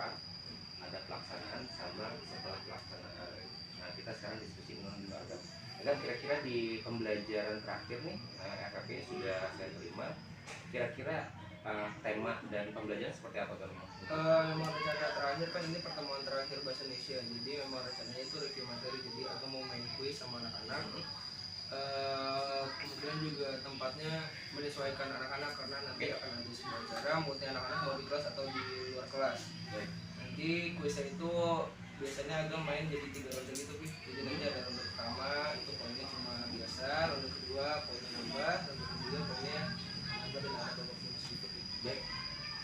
pra, ada pelaksanaan sama setelah pelaksanaan. Nah, kita sekarang diskusi dulu Agam. Agam, kira-kira di pembelajaran terakhir nih, FFP sudah saya terima. Kira-kira tema dan pembelajaran seperti apa Agam? Memang rencana terakhir kan ini pertemuan terakhir bahasa Indonesia, jadi memang rencananya itu review materi, jadi aku mau main kuis sama anak-anak. Kemudian juga tempatnya menyesuaikan anak-anak karena nanti akan ada sebuah acara moodnya anak-anak mau di kelas atau di luar kelas. Nanti kuisnya itu biasanya agak main jadi 3 ronde gitu, jadi nanti ada ronde pertama itu poinnya cuma biasa, ronde kedua poinnya nambah, ronde ketiga poinnya nambah dan ada babak finish gitu. Baik.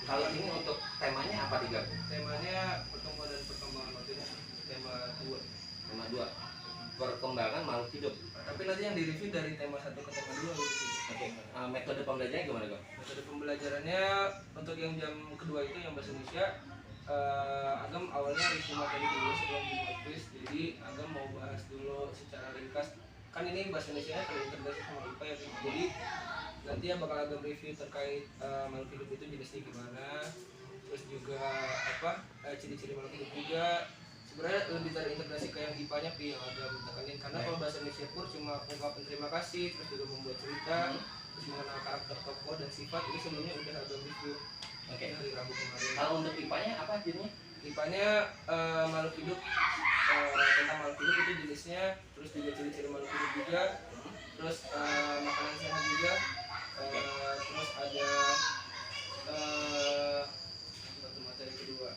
Kalau ini untuk temanya apa tiga? Temanya pertemuan dan perkembangan materi, tema 2. Tema 2, perkembangan makhluk hidup. Tapi nanti yang direview dari tema 1 ke tema 2 gitu. Oke. Metode pembelajarannya gimana Gam? Metode pembelajarannya untuk yang jam kedua itu yang bahasa Indonesia, Agam awalnya review materi dulu sebelum dibuat quiz. Jadi Agam mau bahas dulu secara ringkas. Kan ini bahasa Indonesia terintegrasi sama IPA ya. Jadi nanti yang bakal Agam review terkait makhluk hidup itu jenisnya gimana. Terus juga ciri-ciri makhluk hidup juga. Sebenarnya lebih terintegrasi ke yang IPA-nya yang Agam tekanin, karena kalau bahasa Indonesia pur cuma ungkapan terima kasih, terus juga membuat cerita, terus mengenal karakter tokoh dan sifat. Ini sebelumnya udah Agam review. Oke. Hari Rabu kemarin. Kalau untuk IPA-nya apa jenisnya? IPA-nya makhluk hidup, tentang makhluk hidup itu jenisnya, terus juga ciri-ciri makhluk hidup juga, terus makanan sehat juga, terus ada satu materi kedua.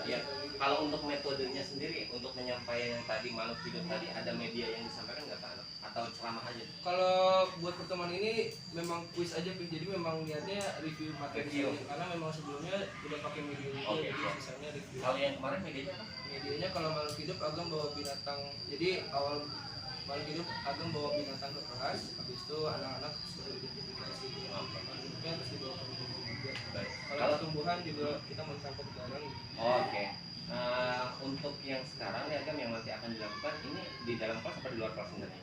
Ya, kalau untuk metodenya sendiri untuk menyampaikan yang tadi makhluk hidup tadi, ada media yang disampaikan nggak Pak? Atau ceramah aja? Kalau buat pertemuan ini memang kuis aja, jadi memang niatnya review materi karena memang sebelumnya udah pakai media juga. Oke, jadi sisanya review. Kalau yang kemarin medianya apa? Medianya kalau makhluk hidup Agam bawa binatang, jadi awal makhluk hidup Agam bawa binatang ke kelas, habis itu anak-anak sudah identifikasi makhluk hidupnya terus dibawa ke media juga. Kalau tumbuhan juga kita mencampur bareng. Oke. Untuk yang sekarang nih Agam, yang nanti akan dilakukan ini di dalam kelas atau di luar kelas sebenarnya?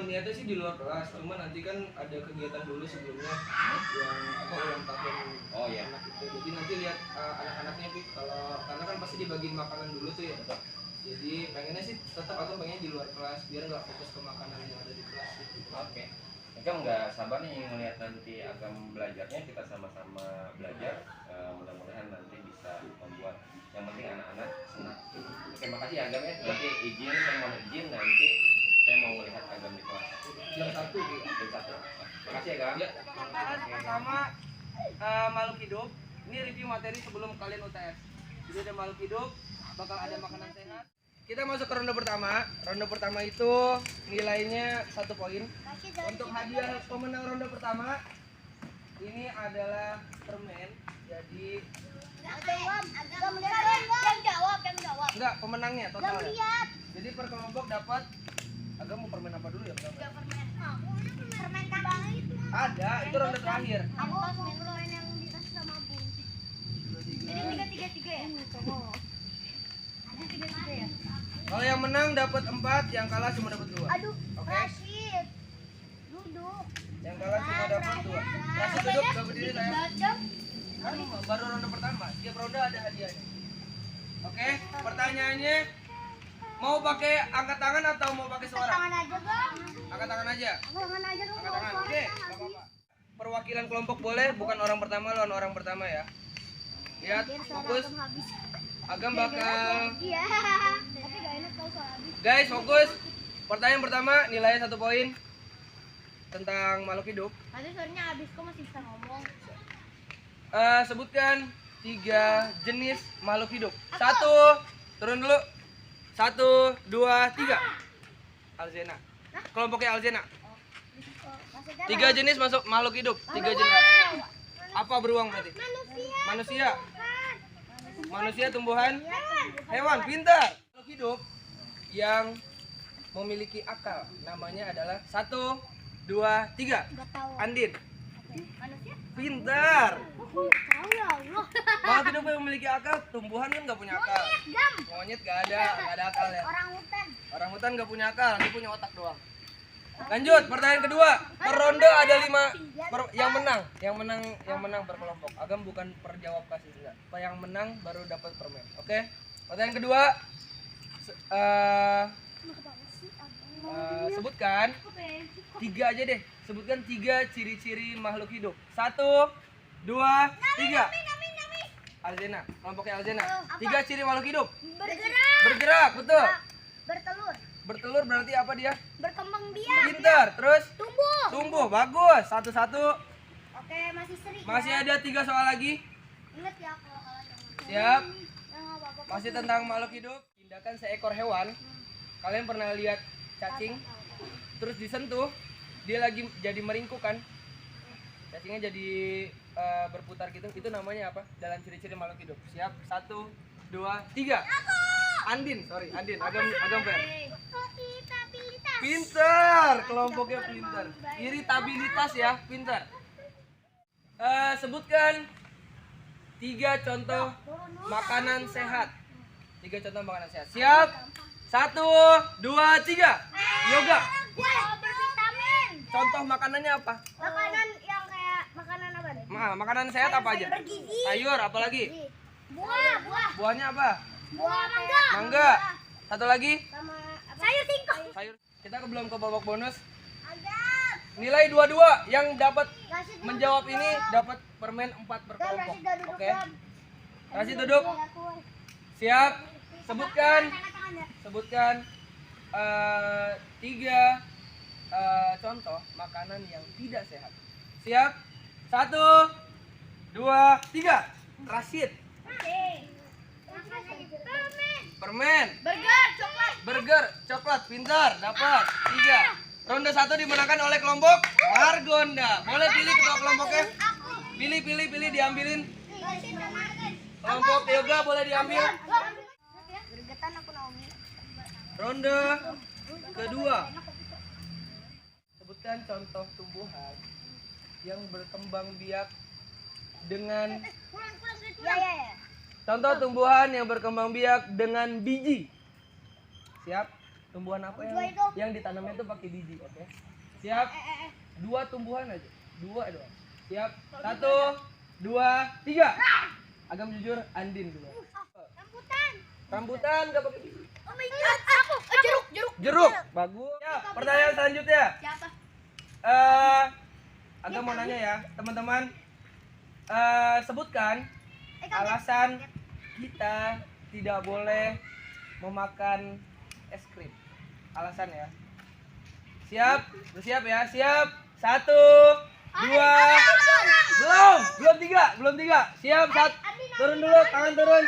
Niatnya sih di luar kelas, cuma nanti kan ada kegiatan dulu sebelumnya yang ulang tahun anak itu. Jadi nanti lihat anak-anaknya karena kan pasti dibagiin makanan dulu tuh ya. Jadi pengennya sih tetap aku pengen di luar kelas biar nggak fokus ke makanan yang ada di kelas gitu. Oke. Agam nggak sabar nih ngelihat nanti Agam belajarnya, kita sama-sama belajar. Mudah-mudahan nanti bisa membuat yang penting anak-anak senang. Oke, makasih Agam ya. Berarti saya mau izin nanti saya mau melihat Agam di kelas. Jam 1 gitu. Jam 1. Makasih Agam. Ya. Pertama makhluk hidup. Ini review materi sebelum kalian UTS. Jadi ada makhluk hidup, bakal ada makanan sehat. Kita masuk ke ronde pertama. Ronde pertama itu nilainya 1 poin. Untuk hadiah pemenang ronde pertama ini adalah permen. Jadi enggak, pemenangnya total. Jadi per kelompok dapat. Agam mau permen apa dulu ya? Permen kacang itu. Ada, itu ronde terakhir. Aku permen yang dikasih sama Bung. Jadi 3-3 ya? Ada 3-3 ya? Kalau yang menang dapat 4, yang kalah cuma dapat 2. Aduh, Oke. Rashid. Duduk. Yang kalah cuma dapat 2. Rashid duduk, gak berdiri saya. Kan baru ronde pertama, tiap ronde ada hadiahnya. Oke, pertanyaannya mau pakai angkat tangan atau mau pakai suara? Tangan aja, Bang. Angkat tangan aja. Tangan aja dong. Angkat tangan. Oke, enggak apa-apa. Perwakilan kelompok boleh, bukan orang pertama lawan orang pertama ya. Lihat, fokus. Agam bakal. Iya. Tapi gak enak kalau soal habis. Guys, fokus. Pertanyaan pertama nilainya 1 poin tentang makhluk hidup. Nanti soalnya habis kok masih bisa ngomong. Sebutkan 3 jenis makhluk hidup. 1, turun dulu. 1, 2, 3. Alzena. Kelompoknya Alzena. 3 jenis masuk makhluk hidup. 3 jenis. Apa beruang berarti? Manusia. Manusia, tumbuhan, hewan. Pintar. Makhluk hidup yang memiliki akal namanya adalah 1, 2, 3. Gak tahu. Andin. Manusia? Pintar. Tahu ya Allah. Makhluk hidup yang memiliki akal, tumbuhan kan nggak punya akal. Gam. Monyet nggak ada akal ya. Orang hutan. Orang hutan nggak punya akal, dia punya otak doang. Lanjut, pertanyaan kedua. Per ronde ada 5 yang menang per kelompok. Agam bukan per jawab kasih enggak. Yang menang baru dapat permen. Oke. Pertanyaan kedua. Sebutkan 3 aja deh. Sebutkan 3 ciri-ciri makhluk hidup. 1, 2, 3. Alzena, kelompoknya Alzena. 3 ciri makhluk hidup. Bergerak, betul. Bertelur berarti apa dia? Berkembang biak. Pintar. Terus Tumbuh. tumbuh, bagus. Satu-satu. Oke, masih sering. Masih ada 3 soal lagi. Ingat ya kalau kalian Siap. jangan apa-apa. Masih tentang makhluk hidup. Tindakan seekor hewan. Kalian pernah lihat cacing? Terus disentuh, dia lagi jadi meringkuk kan? Cacingnya jadi berputar gitu. Itu namanya apa? Dalam ciri-ciri makhluk hidup. Siap. 1, 2, 3. Andin, Andin. Agam fair. Irritabilitas. Pintar, kelompoknya pintar. Iritabilitas ya, pintar. Sebutkan 3 contoh makanan sehat. 3 contoh makanan sehat. Siap? 1, 2, 3. Yoga. Bervitamin. Contoh makanannya apa? Makanan yang kayak makanan apa deh? Makanan sehat apa aja? Bergizi. Sayur, apalagi? Buah. Buahnya apa? Buah mangga. Mangga. Satu lagi? Sama apa? Sayur singkong. Sayur. Kita belum ke babak bonus. Agak. Nilai 22 yang dapat Rasid duduk, menjawab ini Dom. dapat permen 4 per Dom, kelompok. Rasid udah duduk, Oke. Dom. Rasid duduk. Siap. Sebutkan Tangan-tangan ya. sebutkan 3 contoh makanan yang tidak sehat. Siap? 1, 2, 3. Rasid. Oke. Permen. Permen. Burger, coklat. Burger, coklat, pintar, dapat 3. Ronde 1 dimenangkan oleh kelompok Margonda. Boleh pilih ketua kelompoknya? Pilih, diambilin. Kelompok Yoga boleh diambil. Gergetan aku Naomi. Ronde kedua. Sebutkan contoh tumbuhan yang berkembang biak dengan Ya. contoh tumbuhan yang berkembang biak dengan biji. Siap? Tumbuhan apa yang ditanamnya itu pakai biji, oke? Siap? 2 tumbuhan aja. 2 doang. Siap? 1, 2, 3. Agam jujur, Andin dulu. Rambutan gak pakai biji. Oh my god, aku jeruk. Jeruk, bagus. Ya, pertanyaan selanjutnya. Siapa? Agam mau nanya ya, teman-teman. Sebutkan alasan kita tidak boleh memakan es krim. Alasan ya. Siap? Bersiap ya. Siap. 1, 2. Belum 3. Siap. Turun dulu, tangan turun.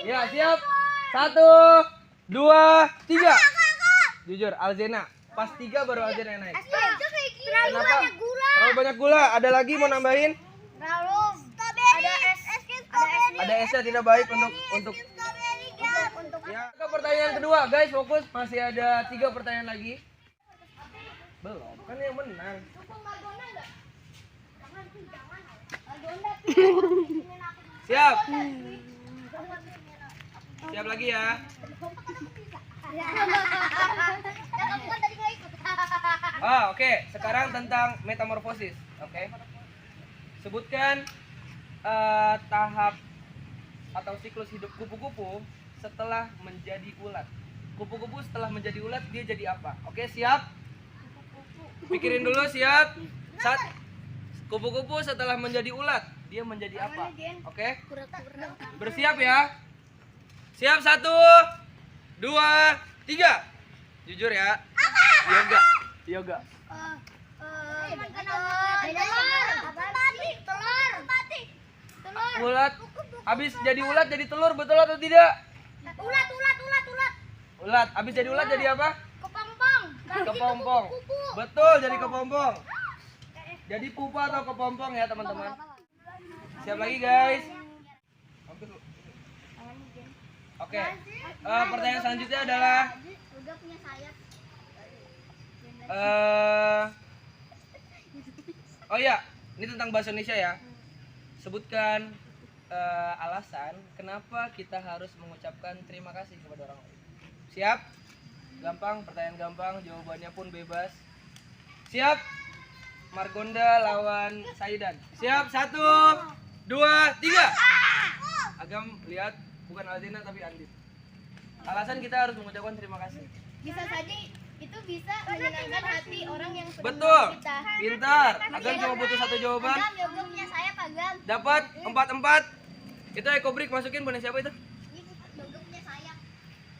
Ya, siap. 1, 2, 3. Jujur, Alzena. Pas 3 baru Alzena yang naik. Kenapa? Terlalu banyak gula. Ada lagi mau nambahin? Ada esnya tidak baik untuk ya. Ke pertanyaan kedua, guys, fokus. Masih ada 3 pertanyaan lagi. Belum, kan yang menang. Siap. Siap lagi ya. Oke. Sekarang tentang metamorfosis. Oke. Sebutkan tahap atau siklus hidup kupu-kupu setelah menjadi ulat. Kupu-kupu setelah menjadi ulat dia jadi apa? Oke, siap? Pikirin dulu, siap? Kupu-kupu setelah menjadi ulat dia menjadi apa? Oke? Bersiap ya? Siap, 1, 2, 3. Jujur ya. Yoga. Ulat. Habis jadi ulat jadi telur, betul atau tidak? Ulat. Habis jadi ulat jadi apa? Kepompong. Betul, jadi kepompong. Jadi pupa atau kepompong ya, teman-teman. Siap lagi, guys. Oke. Pertanyaan selanjutnya adalah oh ya, ini tentang bahasa Indonesia ya. Sebutkan alasan kenapa kita harus mengucapkan terima kasih kepada orang lain. Siap? Gampang, pertanyaan gampang, jawabannya pun bebas. Siap? Margonda lawan Saidan. Siap? 1, 2, 3. Agam lihat, bukan Alzina tapi Andin. Alasan kita harus mengucapkan terima kasih. Bisa saja itu bisa menyenangkan hati orang yang sudah Betul. menolong kita. Pintar. Agam cuma butuh satu jawaban. Agam, yoga punya sayap Agam. Dapat 4-4. Itu ekobrik masukin punya siapa itu? Yoga punya sayap.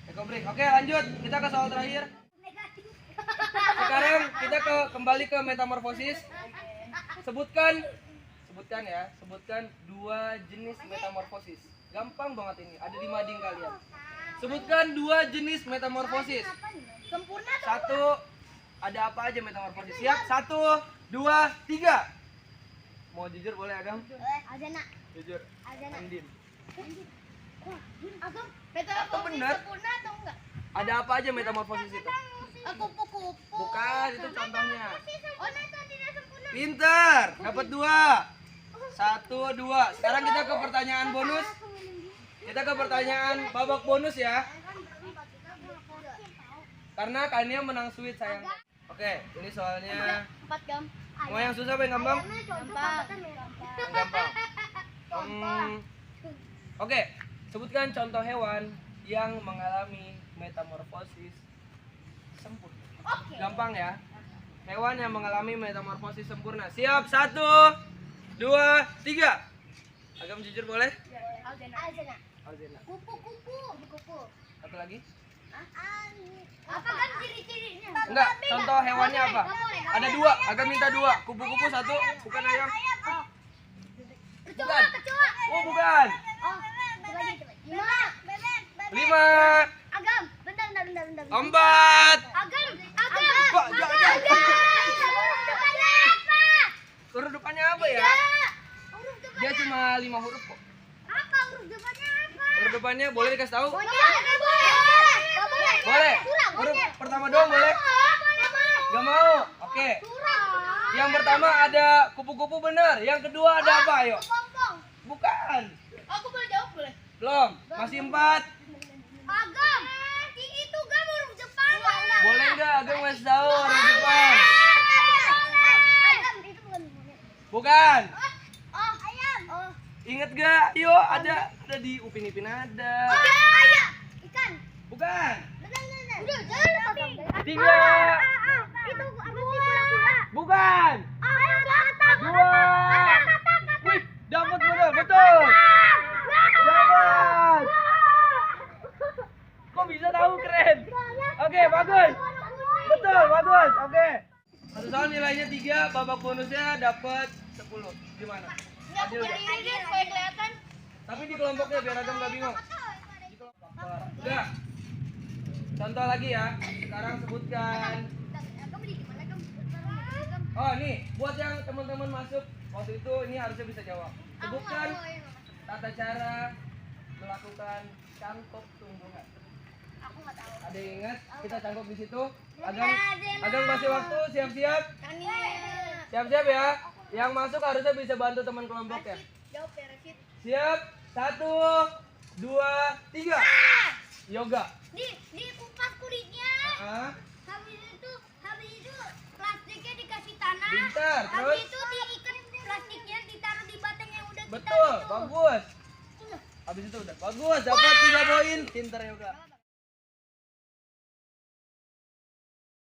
Ekobrik. Oke, lanjut. Kita ke soal terakhir. Sekarang kita kembali ke metamorfosis. Sebutkan dua jenis metamorfosis. Gampang banget ini. Ada di mading kalian. Sebutkan dua jenis metamorfosis. Sempurna. Satu, ada apa aja metamorfosis? Siap? 1, 2, 3. Mau jujur boleh Agam? Azana. Jujur. Azana. Andin. Agam, Atau metamorfosis benar? sempurna atau enggak? Ada apa aja metamorfosis itu? Kupu-kupu. Bukan, itu contohnya. Oh, itu tidak sempurna. Pintar, dapat 2. 1, 2. Sekarang kita ke pertanyaan bonus. Kita ke pertanyaan babak bonus ya. Karena kalian menang sweet sayang. Oke, ini soalnya 4 Gam. mau yang susah apa yang gampang? Gampang. Yang gampang. Oke, sebutkan contoh hewan yang mengalami metamorfosis sempurna. Oke. Gampang ya. Hewan yang mengalami metamorfosis sempurna. Siap? 1, 2, 3. Agam jujur boleh? Azana. Alzena. Kupu-kupu. Kupu-kupu. Satu lagi? Apa kan ciri-cirinya? Enggak, contoh hewannya apa? Ada 2, Agam minta 2. Kupu-kupu 1, bukan ayam. Kecoa, kecoa. Oh, bukan. Oh, coba lagi, coba. 5. 5, Agam, bentar. 4. Agam. Kok jangan? Huruf depannya apa? Huruf depannya apa ya? Huruf depannya Dia cuma 5 huruf kok. apa? Huruf depannya apa? Huruf depannya boleh dikasih tahu? Monyet. Nggak boleh. Boleh. Surah, Huruf monyet. pertama doang boleh? Nggak mau. Gak mau. Oke. Surah. Yang pertama ada kupu-kupu benar. Yang kedua ada apa? Ayo. Kepompong. Bukan. Aku boleh jawab boleh? Belum. Masih 4. Agam. Itu gak huruf Jepang. Boleh nggak? Agam ngasih tahu huruf Jepang. Agam itu bukan monyet. Bukan. Oh, ayam. Oh. Ingat gak? Ayo, ada di Upin Ipin ada. Ayam. Ikan. Bukan. Benar. Udah, jangan. 3. Itu apa sih kura-kura? Bukan. Ayam katak. 2. Wih, dapat benar, betul. Dapat. Kok bisa tahu, keren. Oke, bagus. Betul, bagus. Oke. Satu soal nilainya 3, babak bonusnya dapat 10. Gimana? Adil nggak? Supaya kelihatan. Tapi di kelompoknya biar Agam nggak bingung. Di kelompok. Udah. Contoh lagi ya. Sekarang sebutkan. Oh, nih, buat yang teman-teman masuk waktu itu ini harusnya bisa jawab. Sebutkan tata cara melakukan cangkok tumbuhan. Aku nggak tahu. Ada yang ingat? Kita cangkok di situ. Agam kasih waktu, siap-siap. Siap-siap ya. Yang masuk harusnya bisa bantu teman kelompok ya. Jawab ya, Rashid. Siap? 1, 2, 3. Yoga. Di kupas kulitnya. Ah, Habis itu plastiknya dikasih tanah. pintar. Habis Terus? itu diikat plastiknya ditaruh di batang yang udah kita Betul, itu. bagus. Habis itu udah bagus, dapat 3 poin. Pintar Yoga.